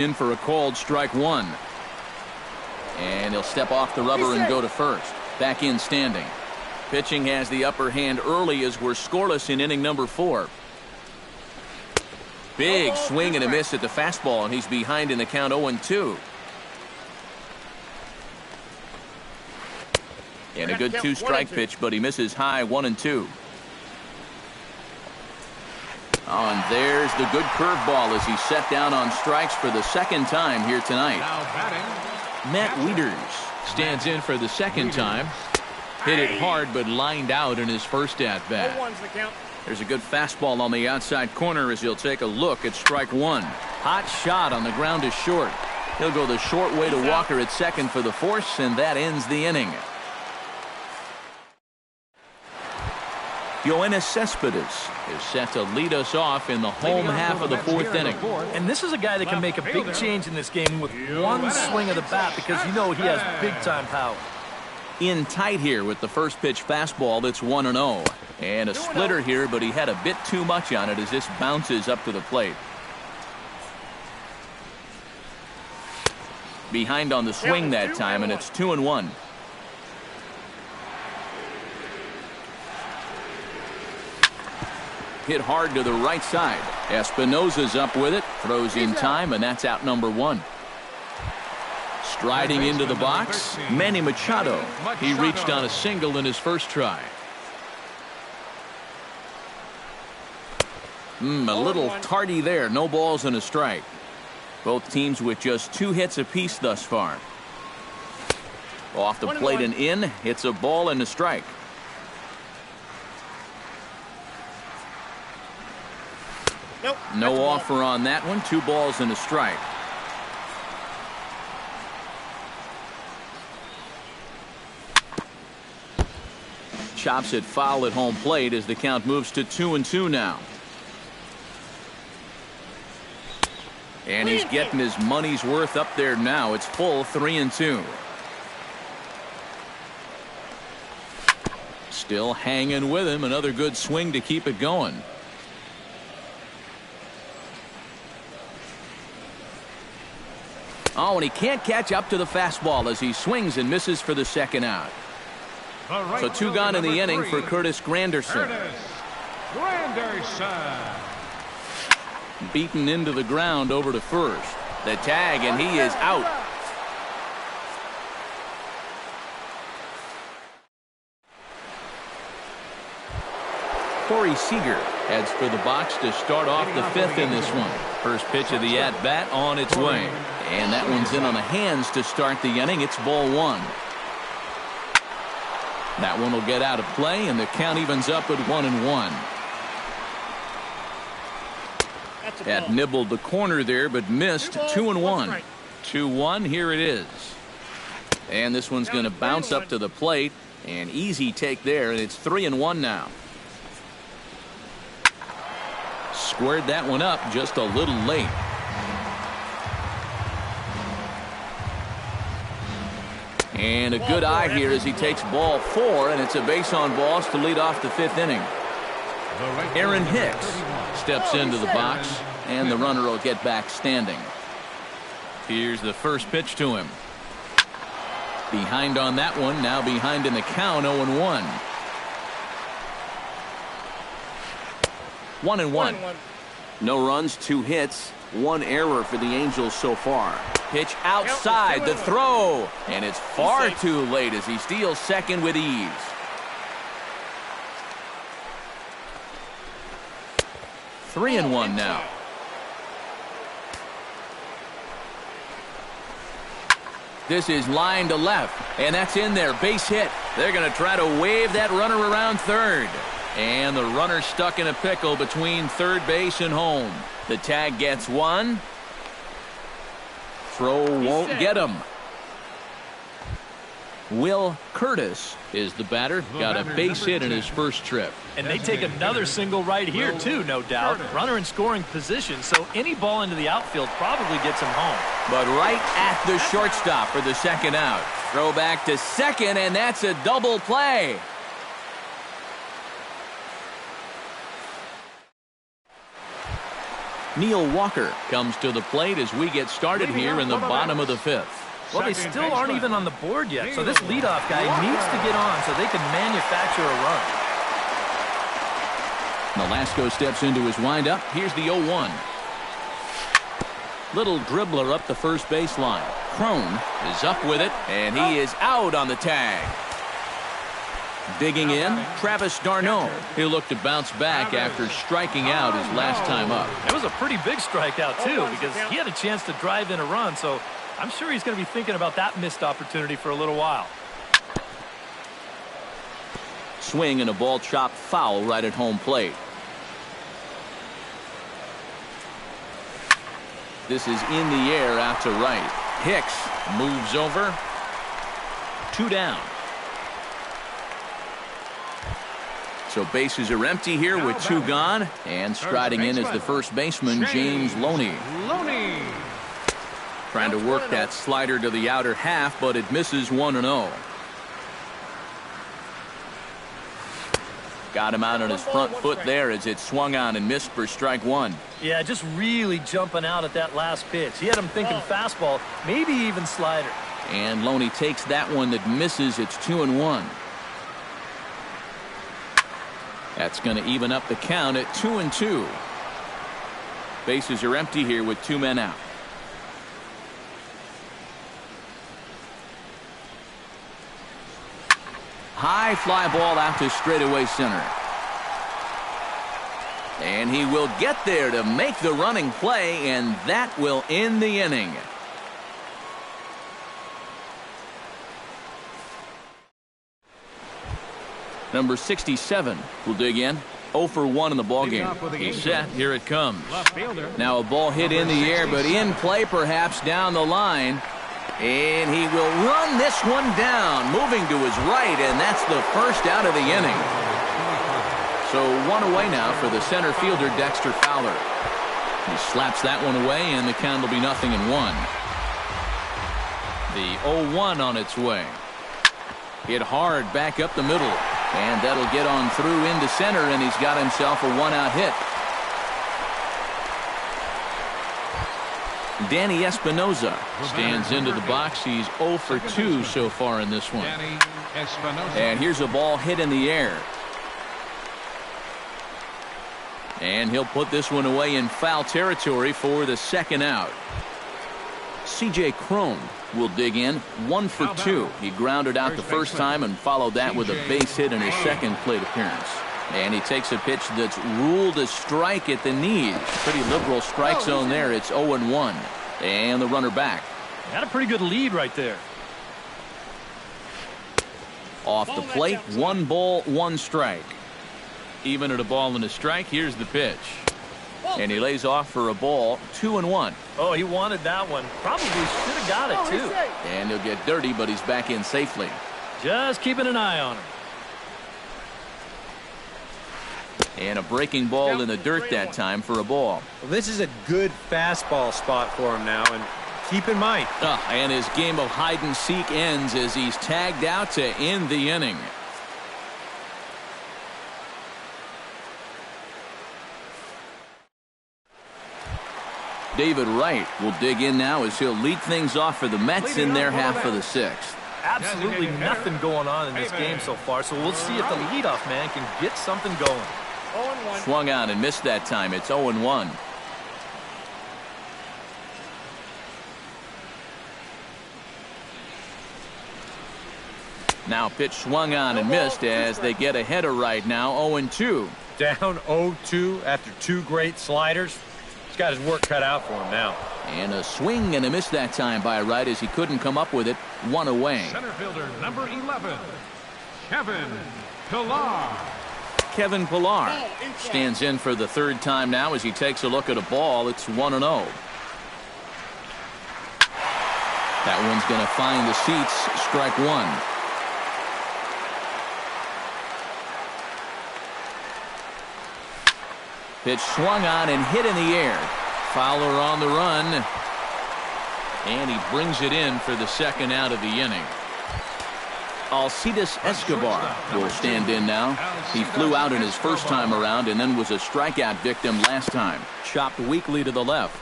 In for a called strike one. And he'll step off the rubber and go to first. Back in standing. Pitching has the upper hand early as we're scoreless in inning number 4. Big swing and a miss at the fastball, and he's behind in the count 0-2. And a good 2-strike pitch, but he misses high 1-2. Oh, and there's the good curveball as he's set down on strikes for the second time here tonight. Matt Wieters stands in for the second time. Hit it hard, but lined out in his first at-bat. There's a good fastball on the outside corner as he'll take a look at strike one. Hot shot on the ground is short. He'll go the short way to Walker at second for the force, and that ends the inning. Yoenis Cespedes is set to lead us off in the home half of the 4th inning. And this is a guy that can make a big change in this game with one swing of the bat, because you know he has big-time power. In tight here with the first pitch fastball that's 1-0. And a splitter here, but he had a bit too much on it as this bounces up to the plate. Behind on the swing that time, and it's 2-1. Hit hard to the right side. Espinosa's up with it, throws in time, and that's out number 1. Striding into the box, Manny Machado. He reached on a single in his first try. A little tardy there. No balls and a strike. Both teams with just 2 hits apiece thus far. Off the plate and in. It's a ball and a strike. No offer on that one. 2 balls and a strike. Chops it foul at home plate as the count moves to 2-2 now. And he's getting his money's worth up there now. It's full 3-2. Still hanging with him. Another good swing to keep it going. Oh, and he can't catch up to the fastball as he swings and misses for the second out. So 2 gone in the inning for Curtis Granderson. Beaten into the ground over to first. The tag, and he is out. Corey Seager heads for the box to start off the 5th in this one. First pitch of the at-bat on its way. And that one's in on the hands to start the inning. It's ball 1. That one will get out of play, and the count evens up at 1-1. That nibbled the corner there, but missed. 2-1. 2-1. Here it is. And this one's going to bounce up to the plate. An easy take there, and it's 3-1 now. Squared that one up just a little late. And a good eye here as he takes ball 4, and it's a base on balls to lead off the 5th inning. Aaron Hicks steps into the box, and the runner will get back standing. Here's the first pitch to him. Behind on that one, now behind in the count, 0-1. 1-1. No runs, 2 hits, 1 error for the Angels so far. Pitch outside, the throw, and it's far too late as he steals second with ease. 3-1 now. This is line to left, and that's in there. Base hit. They're going to try to wave that runner around third. And the runner stuck in a pickle between third base and home. The tag gets 1. Throw won't get him. Will Curtis is the batter. Got a base hit in his first trip. And they take another single right here, too, no doubt. Runner in scoring position, so any ball into the outfield probably gets him home. But right at the shortstop for the second out. Throw back to second, and that's a double play. Neil Walker comes to the plate as we get started here in the bottom of the fifth. Well, they still aren't even on the board yet, so this leadoff guy needs to get on so they can manufacture a run. Nolasco steps into his windup. Here's the 0-1. Little dribbler up the first baseline. Crone is up with it, and he is out on the tag. Digging in, Travis d'Arnaud. He'll look to bounce back after striking out his last time up. It was a pretty big strikeout, too, because he had a chance to drive in a run, so I'm sure he's going to be thinking about that missed opportunity for a little while. Swing and a ball chopped foul right at home plate. This is in the air out to right. Hicks moves over. 2 down. So bases are empty here with 2 gone. And striding in is the first baseman, James Loney. Trying to work that slider to the outer half, but it misses 1-0. Got him out on his front foot there as it swung on and missed for strike 1. Yeah, just really jumping out at that last pitch. He had him thinking fastball, maybe even slider. And Loney takes that one that misses. It's 2-1. That's going to even up the count at 2-2. Bases are empty here with 2 men out. High fly ball out to straightaway center. And he will get there to make the running play, and that will end the inning. Number 67 will dig in. 0 for 1 in the ballgame. He's set. Here it comes. Now a ball hit in the air, but in play perhaps down the line. And he will run this one down, moving to his right, and that's the first out of the inning. So 1 away now for the center fielder, Dexter Fowler. He slaps that one away, and the count will be 0-1. The 0-1 on its way. Hit hard back up the middle. And that'll get on through into center, and he's got himself a 1-out hit. Danny Espinosa stands into the box. He's 0 for 2 so far in this one. And here's a ball hit in the air. And he'll put this one away in foul territory for the second out. C.J. Crone will dig in. 1 for 2. He grounded out the first time and followed that with a base hit in his second plate appearance. And he takes a pitch that's ruled a strike at the knees. Pretty liberal strike zone there. It's 0-1. And the runner back. Got a pretty good lead right there. Off the plate, 1 ball, 1 strike. Even at a ball and a strike, here's the pitch. And he lays off for a ball. 2-1. Oh, he wanted that one. Probably should have got it, too. And he'll get dirty, but he's back in safely. Just keeping an eye on him. And a breaking ball in the dirt that time for a ball. Well, this is a good fastball spot for him now, and keep in mind. And his game of hide and seek ends as he's tagged out to end the inning. David Wright will dig in now as he'll lead things off for the Mets in their half of the 6th. Absolutely nothing going on in this game so far, so we'll see if the leadoff man can get something going. Swung out and missed that time. It's 0-1. Now pitch swung on and missed as they get a header right now. 0-2. Down 0-2 after 2 great sliders. He's got his work cut out for him now. And a swing and a miss that time by Wright as he couldn't come up with it. 1 away. Center fielder number 11, Kevin Pillar. Kevin Pillar stands in for the 3rd time now as he takes a look at a ball. It's 1-0. That one's going to find the seats. Strike 1. Pitch swung on and hit in the air. Fowler on the run. And he brings it in for the second out of the inning. Alcides Escobar will stand in now. He flew out in his first time around and then was a strikeout victim last time. Chopped weakly to the left.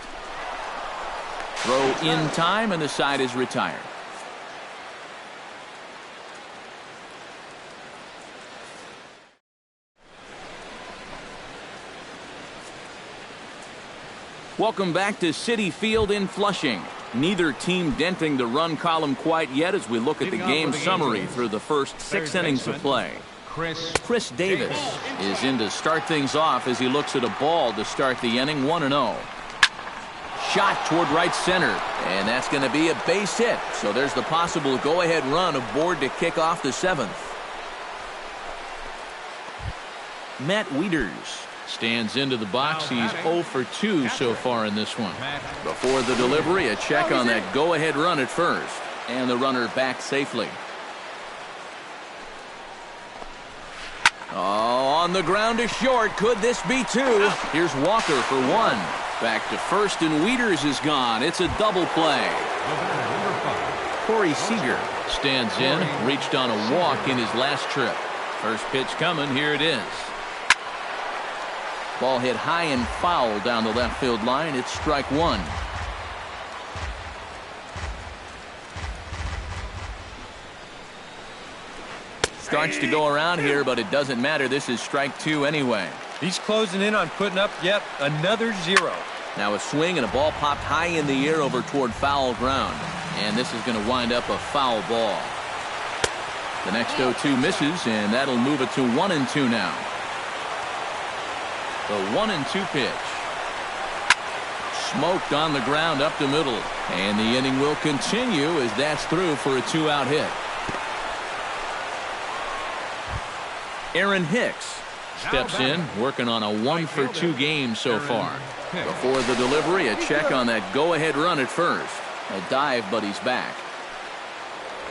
Throw in time, and the side is retired. Welcome back to Citi Field in Flushing. Neither team denting the run column quite yet as we look at the game summary through the first 6 innings of play. Chris Davis is in to start things off as he looks at a ball to start the inning. 1-0. Shot toward right center, and that's going to be a base hit. So there's the possible go-ahead run aboard to kick off the 7th. Matt Wieters stands into the box. He's 0 for 2 so far in this one. Before the delivery, a check on that go-ahead run at first. And the runner back safely. Oh, on the ground to short. Could this be 2? Here's Walker for 1. Back to first, and Wieters is gone. It's a double play. Corey Seager stands in. Reached on a walk in his last trip. First pitch coming. Here it is. Ball hit high and foul down the left field line. It's strike 1. Starts to go around here, but it doesn't matter. This is strike 2 anyway. He's closing in on putting up yet another 0. Now a swing and a ball popped high in the air over toward foul ground. And this is going to wind up a foul ball. The next 0-2 misses, and that'll move it to 1-2 now. The 1-2 pitch. Smoked on the ground up the middle. And the inning will continue as that's through for a 2-out hit. Aaron Hicks steps in, working on a 1 for 2 game so far. Before the delivery, a check on that go-ahead run at first. A dive, but he's back.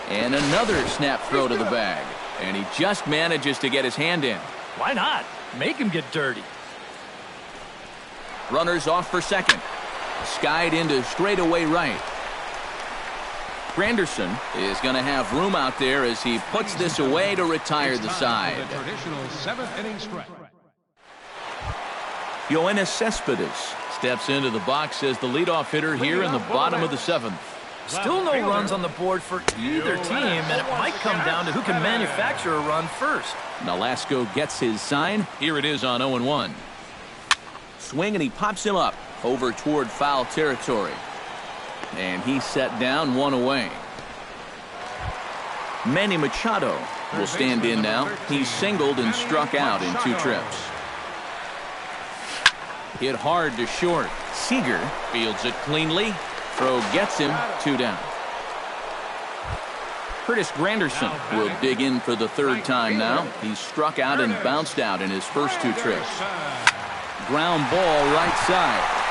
And another snap throw to the bag. And he just manages to get his hand in. Why not? Make him get dirty. Runners off for second. Skied into straightaway right. Granderson is going to have room out there as he puts this away to retire the side. Yoenis Cespedes steps into the box as the leadoff hitter here in the bottom of the 7th. Still no runs on the board for either team, and it might come down to who can manufacture a run first. Nolasco gets his sign. Here it is on 0-1. Swing, and he pops him up over toward foul territory. And he's set down, 1 away. Manny Machado will stand in now. He's singled and struck out in 2 trips. Hit hard to short. Seager fields it cleanly. Throw gets him, 2 down. Curtis Granderson will dig in for the 3rd time now. He's struck out and bounced out in his first 2 trips. Ground ball right side.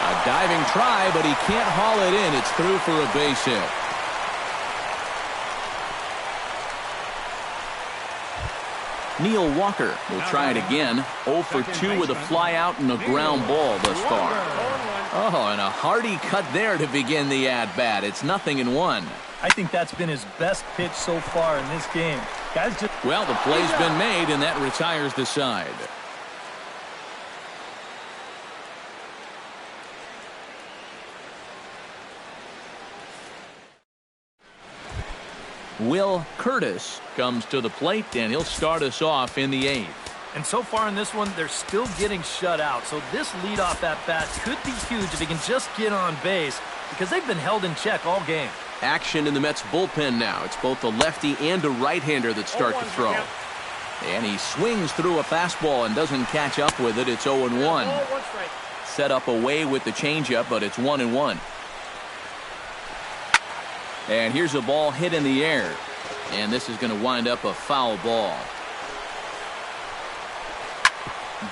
A diving try, but he can't haul it in. It's through for a base hit. Neil Walker will try it again. 0 for 2 with a fly out and a ground ball thus far. Oh, and a hearty cut there to begin the at-bat. It's 0-1. I think that's been his best pitch so far in this game. Guys, just... Well, the play's been made, and that retires the side. Will Curtis comes to the plate, and he'll start us off in the 8th. And so far in this one, they're still getting shut out. So this leadoff at-bat could be huge if he can just get on base, because they've been held in check all game. Action in the Mets bullpen now. It's both a lefty and a right-hander that start to throw. And he swings through a fastball and doesn't catch up with it. It's 0-1. Set up away with the changeup, but it's 1-1. And here's a ball hit in the air. And this is going to wind up a foul ball.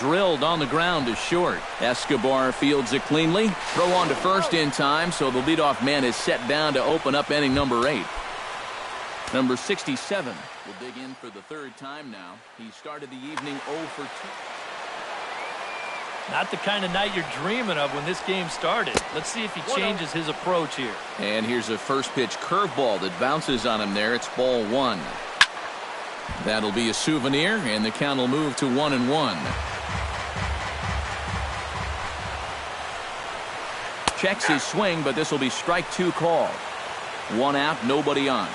Drilled on the ground to short. Escobar fields it cleanly. Throw on to first in time, so the leadoff man is set down to open up inning number 8. Number 67 will dig in for the 3rd time now. He started the evening 0 for 2. Not the kind of night you're dreaming of when this game started. Let's see if he changes his approach here. And here's a first pitch curveball that bounces on him there. It's ball 1. That'll be a souvenir, and the count will move to 1-1. Checks his swing, but this will be strike 2 called. 1 out, nobody on.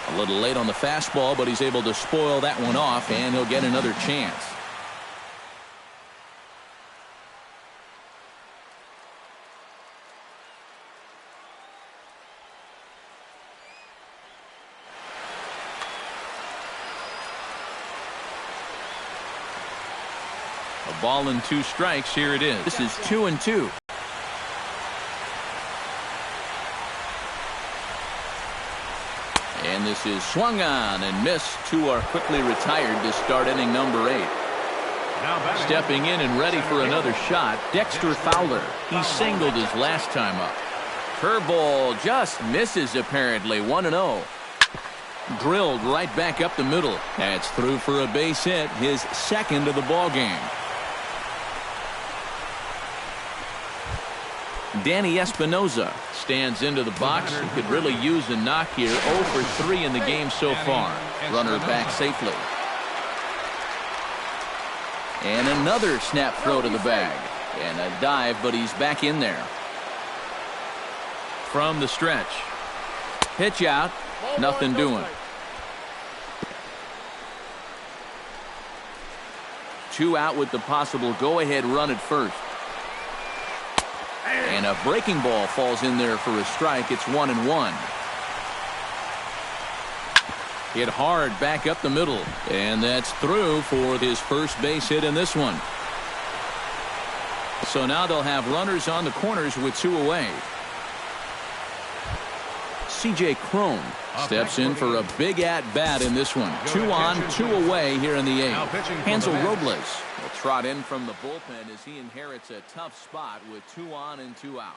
A little late on the fastball, but he's able to spoil that one off, and he'll get another chance. A ball and 2 strikes. Here it is. This is 2-2. And this is swung on and missed. 2 are quickly retired to start inning number 8. Stepping in and ready for another shot, Dexter Fowler. He singled his last time up. Curveball just misses apparently. 1-0. Drilled right back up the middle. That's through for a base hit, his second of the ball game. Danny Espinoza stands into the box. He could really use a knock here. 0 for 3 in the game so far. Runner back safely. And another snap throw to the bag. And a dive, but he's back in there. From the stretch. Pitch out. Nothing doing. 2 out with the possible go-ahead run at first. And a breaking ball falls in there for a strike. It's 1-1. Hit hard back up the middle. And that's through for his first base hit in this one. So now they'll have runners on the corners with 2 away. C.J. Cron steps in for a big at-bat in this one. 2 on, 2 away here in the 8th. Hansel Robles will trot in from the bullpen as he inherits a tough spot with 2 on and 2 out.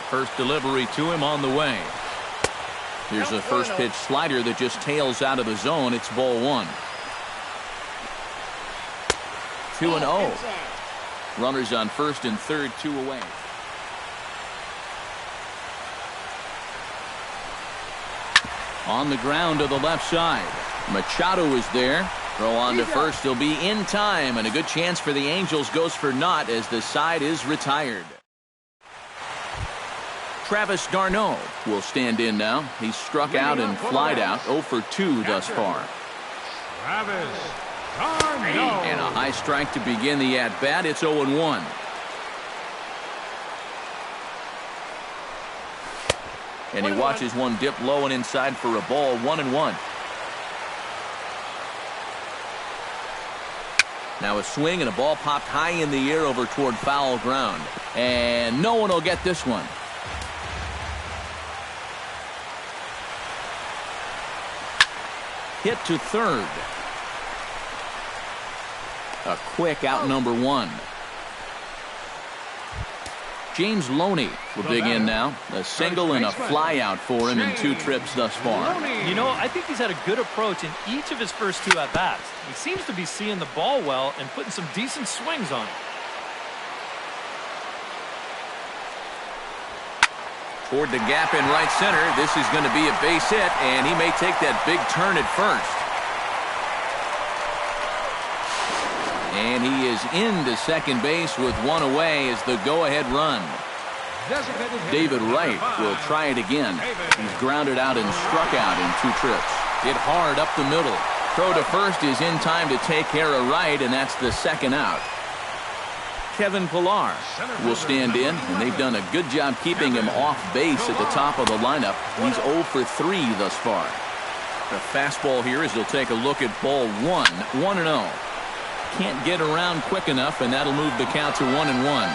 First delivery to him on the way. Here's a first pitch slider that just tails out of the zone. It's ball 1. 2-0. Runners on first and third, 2 away. On the ground to the left side. Machado is there. Throw on to first. He'll be in time, and a good chance for the Angels goes for naught as the side is retired. Travis d'Arnaud will stand in now. He's struck out and flied out. 0 for 2 thus far. Travis d'Arnaud. And a high strike to begin the at-bat. It's 0-1. And he watches one dip low and inside for a ball. 1-1. Now a swing and a ball popped high in the air over toward foul ground. And no one will get this one. Hit to third. A quick out number 1. James Loney will dig in now. A single and a fly out for him in 2 trips thus far. You know, I think he's had a good approach in each of his first 2 at-bats. He seems to be seeing the ball well and putting some decent swings on it. Toward the gap in right center. This is going to be a base hit, and he may take that big turn at first. And he is into second base with 1 away as the go-ahead run. David Wright will try it again. He's grounded out and struck out in 2 trips. Hit hard up the middle. Throw to first is in time to take care of Wright, and that's the second out. Kevin Pillar will stand in, and they've done a good job keeping him off base at the top of the lineup. He's 0 for 3 thus far. The fastball here as they'll take a look at ball 1. 1-0. Can't get around quick enough, and that'll move the count to 1-1.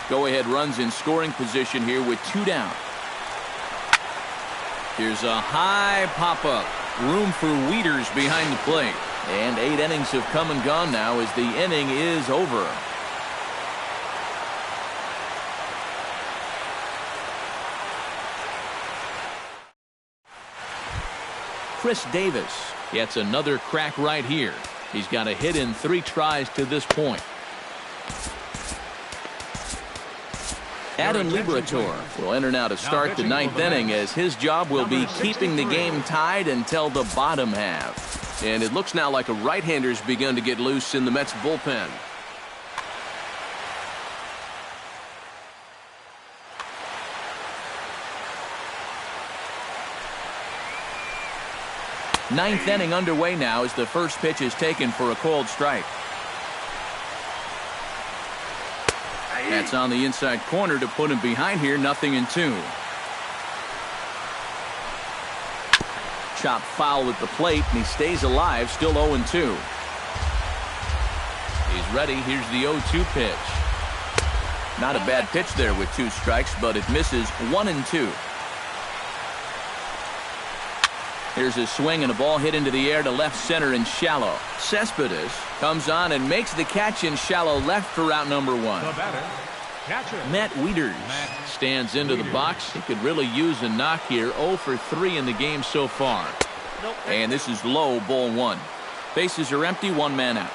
Go-ahead runs in scoring position here with 2 down. Here's a high pop-up. Room for Wieters behind the plate. And 8 innings have come and gone now as the inning is over. Chris Davis gets another crack right here. He's got a hit in 3 tries to this point. Adam Liberator will enter now to start the ninth inning, as his job will be keeping the game tied until the bottom half. And it looks now like a right-hander's begun to get loose in the Mets bullpen. Ninth inning underway now as the first pitch is taken for a called strike. That's on the inside corner to put him behind here, 0-2. Chop foul at the plate, and he stays alive, still 0-2. He's ready. Here's the 0-2 pitch. Not a bad pitch there with 2 strikes, but it misses, 1-2. Here's a swing and a ball hit into the air to left center and shallow. Cespedes comes on and makes the catch in shallow left for out number 1. The batter, catcher, Matt Wieters stands into the box. He could really use a knock here. 0 for 3 in the game so far. And this is low, ball 1. Bases are empty, 1 man out.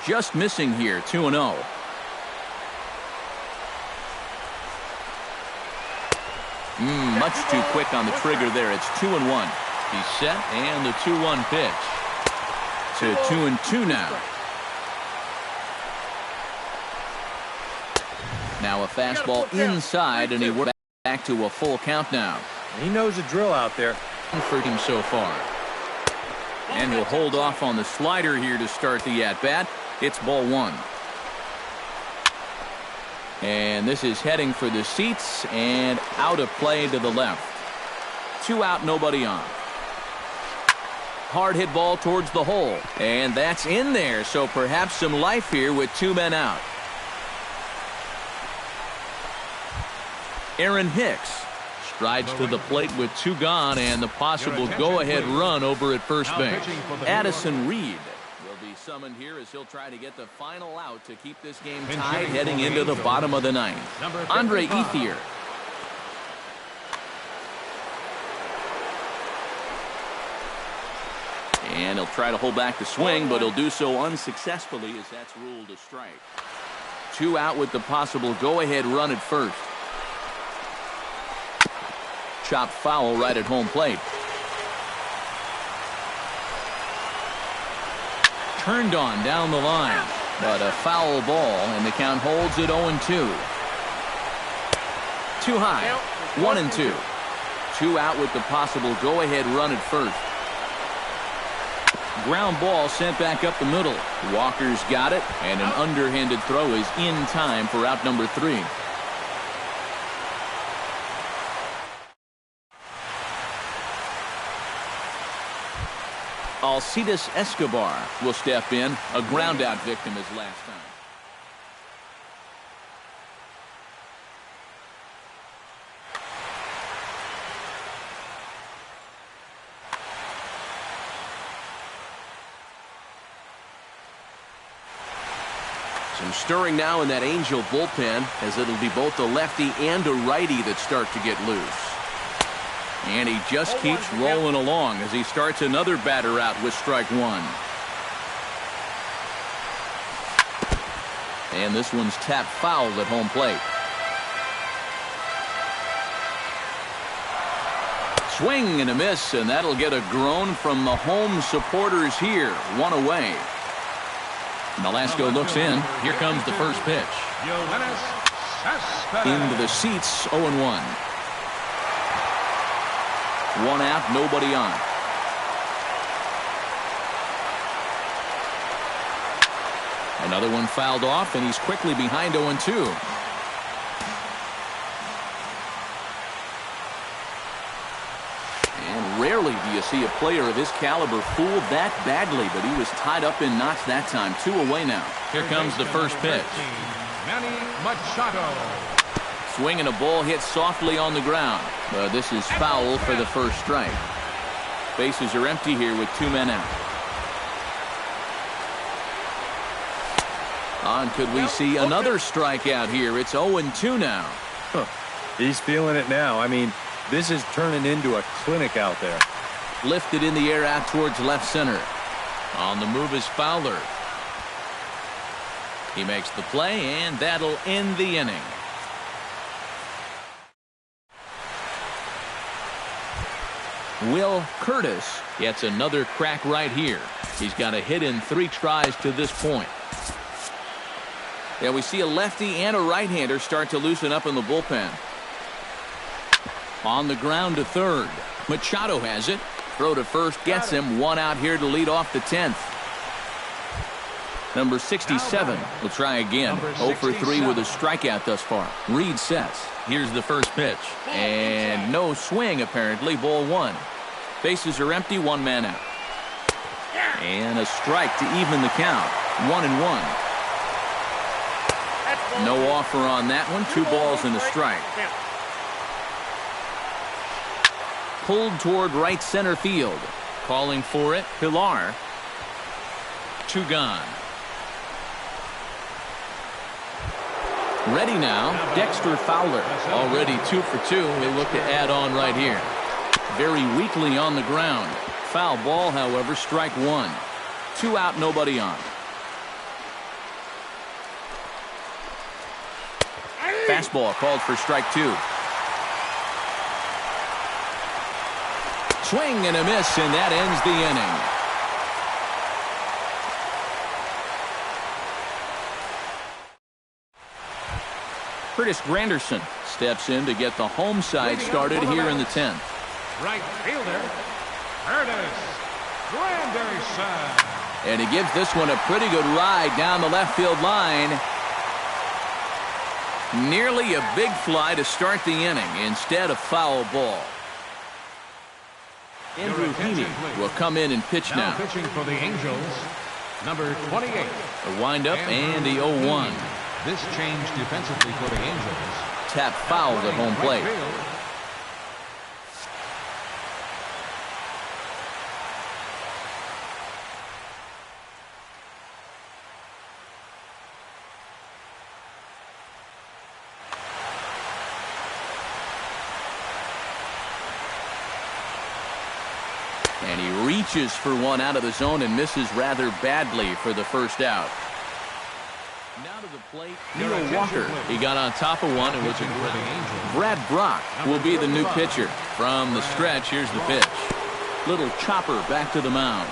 Just missing here, 2-0. Much too quick on the trigger there. It's 2-1. He's set, and the 2-1 pitch. To 2-2 now. Now a fastball inside, and he works back to a full count now. He knows the drill out there. For him so far. And he'll hold off on the slider here to start the at-bat. It's ball 1. And this is heading for the seats and out of play to the left. 2 out, nobody on. Hard hit ball towards the hole. And that's in there, so perhaps some life here with 2 men out. Aaron Hicks strides to the plate with 2 gone and the possible go-ahead run over at first base. Addison Reed will be summoned here as he'll try to get the final out to keep this game tied heading into the bottom of the ninth. Andre Ethier. And he'll try to hold back the swing, but he'll do so unsuccessfully as that's ruled a strike. 2 out with the possible go-ahead run at first. Chop foul right at home plate. Turned on down the line, but a foul ball, and the count holds at 0-2. Too high, 1-2. 2 out with the possible go-ahead run at first. Ground ball sent back up the middle. Walker's got it, and an underhanded throw is in time for out number 3. Alcides Escobar will step in, a ground-out victim as last time. Some stirring now in that Angel bullpen, as it'll be both a lefty and a righty that start to get loose. And he just keeps rolling along as he starts another batter out with strike 1. And this one's tapped foul at home plate. Swing and a miss, and that'll get a groan from the home supporters here. 1 away. Nolasco looks in. Here comes the first pitch. Into the seats, 0-1. 1 out, nobody on. Another one fouled off, and he's quickly behind 0-2. And rarely do you see a player of his caliber fooled that badly, but he was tied up in knots that time. 2 away now. Here comes the first pitch. Manny Machado. Swing and a ball hit softly on the ground. But this is foul for the first strike. Bases are empty here with 2 men out. On, could we see another strikeout here? It's 0-2 now. He's feeling it now. I mean, this is turning into a clinic out there. Lifted in the air out towards left center. On the move is Fowler. He makes the play, and that'll end the inning. Will Curtis gets another crack right here. He's got a hit in 3 tries to this point. Yeah, we see a lefty and a right-hander start to loosen up in the bullpen. On the ground to third. Machado has it. Throw to first gets him. 1 out here to lead off the 10th. Number 67 will try again. 0 for 3 with a strikeout thus far. Reed sets. Here's the first pitch. And no swing, apparently. Ball 1. Bases are empty. 1 man out. And a strike to even the count. 1-1. No offer on that one. 2 balls and a strike. Pulled toward right center field. Calling for it, Pilar. 2 gone. Ready now, Dexter Fowler. Already 2 for 2. They look to add on right here. Very weakly on the ground. Foul ball, however, strike 1. 2 out, nobody on. Fastball called for strike 2. Swing and a miss, and that ends the inning. Curtis Granderson steps in to get the home side started here in the 10th. Right fielder, Curtis Granderson. And he gives this one a pretty good ride down the left field line. Nearly a big fly to start the inning instead of foul ball. Andrew Heaney will come in and pitch now. Pitching for the Angels, number 28. A windup and the 0-1. This change defensively for the Angels. Tap fouled at home plate. And he reaches for one out of the zone and misses rather badly for the first out. Now to the plate, Neil Walker. He got on top of one. It was a Brad Brock will be the new pitcher. From the stretch, here's the pitch. Little chopper back to the mound.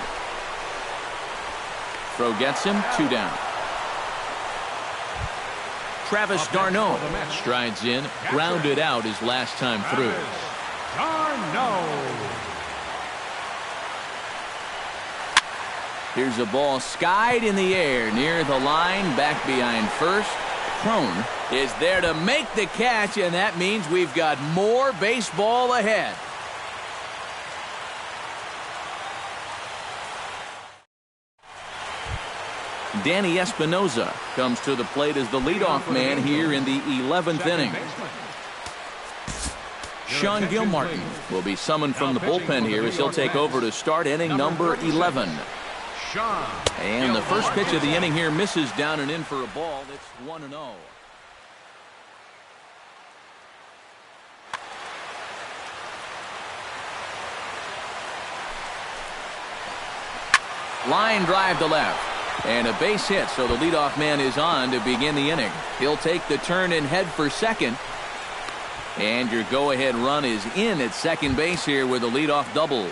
Throw gets him, 2 down. Travis d'Arnaud strides in, grounded out his last time through. d'Arnaud. Here's a ball skied in the air near the line, back behind first. Crone is there to make the catch, and that means we've got more baseball ahead. Danny Espinoza comes to the plate as the leadoff man here in the 11th inning. Sean Gilmartin will be summoned from the bullpen here as he'll take over to start inning number 11. And the first pitch of the inning here misses down and in for a ball. It's 1-0. Line drive to left. And a base hit, so the leadoff man is on to begin the inning. He'll take the turn and head for second. And your go-ahead run is in at second base here with a leadoff double.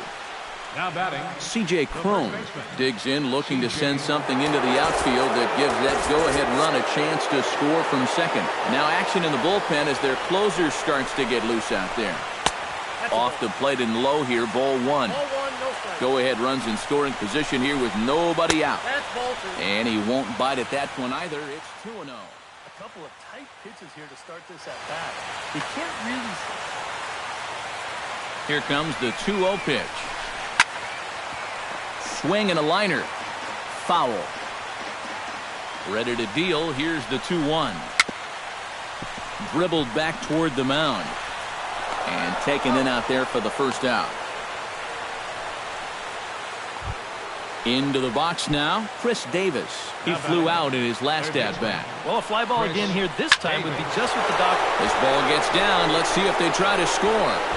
Now batting, C.J. Crone digs in, looking to send something into the outfield that gives that go-ahead run a chance to score from second. Now action in the bullpen as their closer starts to get loose out there. Off the plate and low here, ball 1. Go-ahead runs in scoring position here with nobody out. And he won't bite at that one either. It's 2-0. A couple of tight pitches here to start this at bat. They can't really. Here comes the 2-0 pitch. Swing and a liner. Foul. Ready to deal. Here's the 2-1. Dribbled back toward the mound. And taken in out there for the first out. Into the box now, Chris Davis. He flew out in his last at-bat. Well, a fly ball again here this time would be just what the doc. This ball gets down. Let's see if they try to score.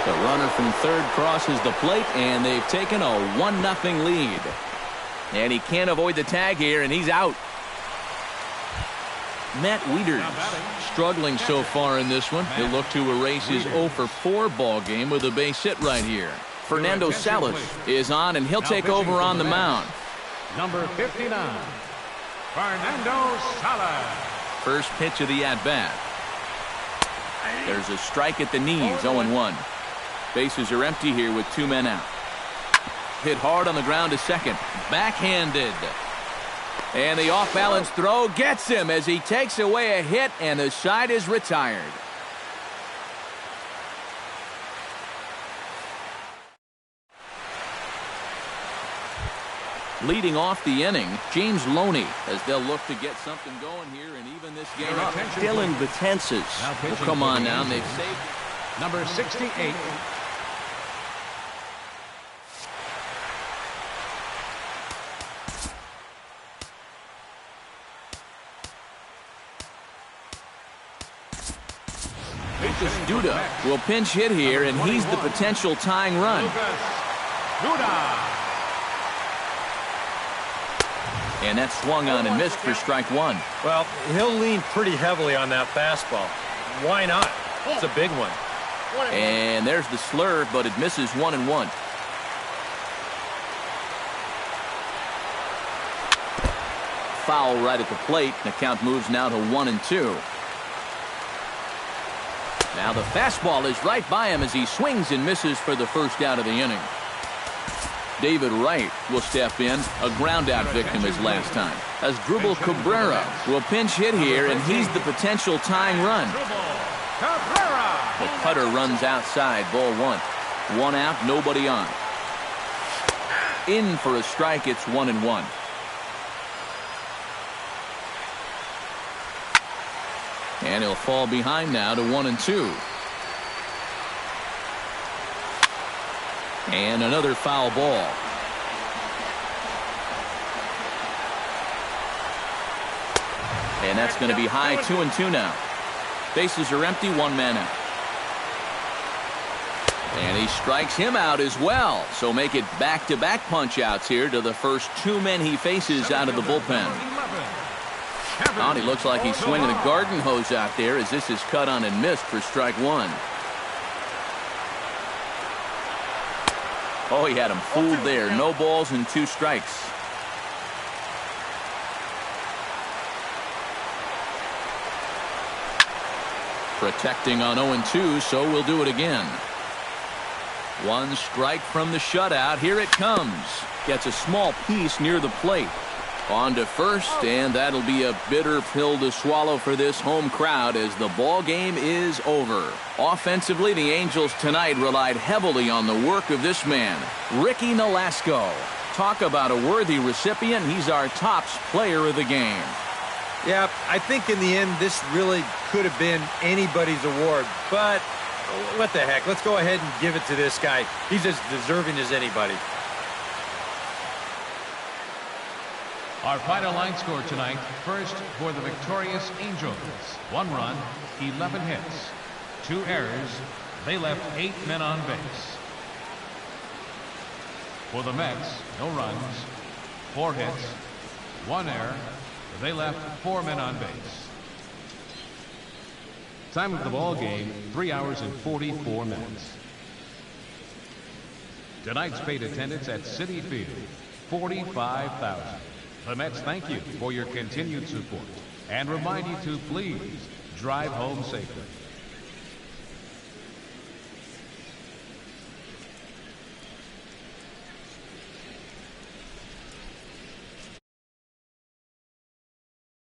The runner from third crosses the plate, and they've taken a 1-0 lead. And he can't avoid the tag here, and he's out. Matt Wieters struggling so far in this one. He'll look to erase his 0 for 4 ball game with a base hit right here. Fernando Salas is on, and he'll take over on the mound. Number 59, Fernando Salas. First pitch of the at-bat. There's a strike at the knees, 0-1. Bases are empty here with 2 men out. Hit hard on the ground to second. Backhanded. And the off-balance throw gets him as he takes away a hit, and the side is retired. Leading off the inning, James Loney, as they'll look to get something going here and even this game up. Dylan Betances will come on down. They've saved number 68. Lucas Duda will pinch hit here, and he's the potential tying run. Duda. And that's swung on and missed for strike 1. Well, he'll lean pretty heavily on that fastball. Why not? It's a big one. And there's the slurve, but it misses 1-1. Foul right at the plate. The count moves now to 1-2. Now the fastball is right by him as he swings and misses for the first out of the inning. David Wright will step in, a ground-out victim his last time, as Drupal Cabrera will pinch hit here, and he's the potential tying run. The cutter runs outside, ball 1. 1 out, nobody on. In for a strike, it's 1-1. And he'll fall behind now to 1-2. And another foul ball. And that's going to be high, 2-2 now. Bases are empty, 1 man out. And he strikes him out as well. So make it back-to-back punch-outs here to the first 2 men he faces out of the bullpen. Oh, he looks like he's swinging a garden hose out there as this is cut on and missed for strike 1. Oh, he had him fooled there. No balls and 2 strikes. Protecting on 0-2, so we'll do it again. 1 strike from the shutout. Here it comes. Gets a small piece near the plate. On to first, and that'll be a bitter pill to swallow for this home crowd as the ball game is over. Offensively, the Angels tonight relied heavily on the work of this man, Ricky Nolasco. Talk about a worthy recipient. He's our tops player of the game. Yeah, I think in the end, this really could have been anybody's award, but what the heck? Let's go ahead and give it to this guy. He's as deserving as anybody. Our final line score tonight, first for the victorious Angels. 1 run, 11 hits. 2 errors. They left 8 men on base. For the Mets, no runs, 4 hits, 1 error. They left 4 men on base. Time of the ball game, 3 hours and 44 minutes. Tonight's paid attendance at Citi Field, 45,000. The Mets thank you for your continued support and remind you to please drive home safely.